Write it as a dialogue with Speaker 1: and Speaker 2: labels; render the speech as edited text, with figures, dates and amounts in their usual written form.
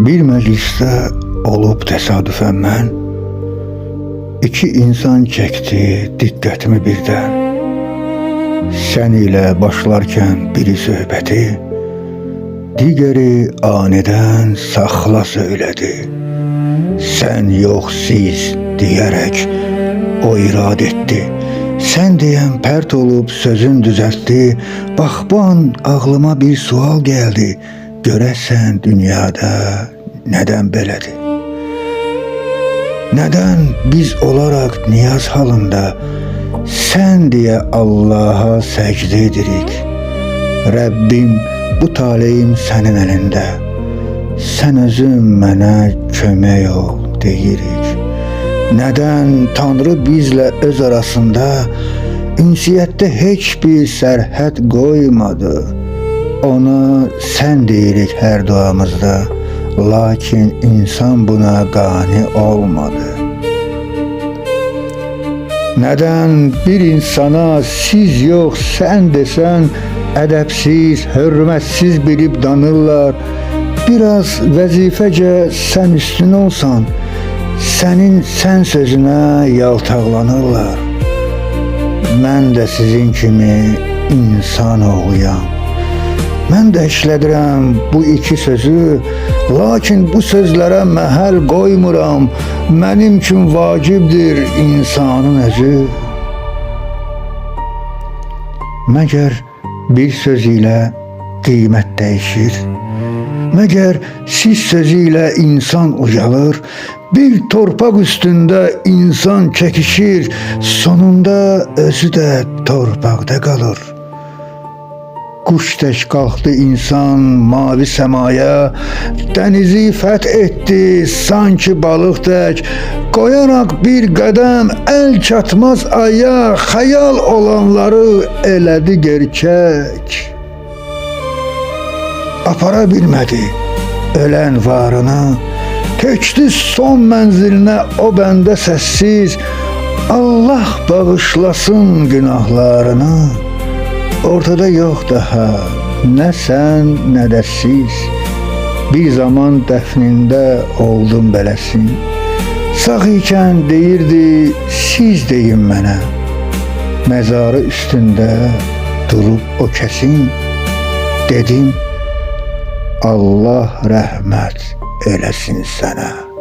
Speaker 1: Bir məclisdə olub təsadüfən mən, iki insan çəkdi diqqətimi birdən. Sən ilə başlarkən biri söhbəti, digəri anidən saxla söylədi. Sən yox siz deyərək o irad etdi. Sən deyən pərt olub sözün düzəltdi. Bax bu an ağlıma bir sual gəldi. Görəsən dünyada nədən belədir? Nədən biz olaraq niyaz halında sən deyə Allaha səcdə edirik? Rəbbim, bu taleyim sənin əlində. Sən özün mənə kömək ol deyirik. Nədən Tanrı bizlə öz arasında ünsiyyətdə heç bir sərhəd qoymadı? Ona sən deyirik hər duamızda, lakin insan buna qane olmadı. Nədən bir insana siz yox sən desən, ədəbsiz, hörmətsiz bilib danırlar. Biraz vəzifəcə sən üstün olsan, sənin sən sözünə yaltaqlanırlar. Mən də sizin kimi insan oğluyam. Mən də işlədirəm bu iki sözü, lakin bu sözlərə məhəl qoymuram. Mənim üçün vacibdir insanın özü. Məgər bir söz ilə qiymət dəyişir? Məgər siz sözü ilə insan ucalır? Bir torpaq üstündə insan çəkişir, sonunda özü də torpaqda qalır. Quş tək qalxdı insan mavi səmaya, dənizi fəth etdi sanki balıq tək, qoyaraq bir qədəm əl çatmaz aya, xəyal olanları elədi gerçək. Apara bilmədi ölən varını, köçdü son mənzilinə o bəndə səssiz. Allah bağışlasın günahlarını. Ortada yox daha nə sən nə də siz. Bir zaman dəfnində oldum beləsin. Sağ ikən deyirdi siz deyin mənə. Məzarı üstündə durub o kəsin. Dedim Allah rəhmət eləsin sənə.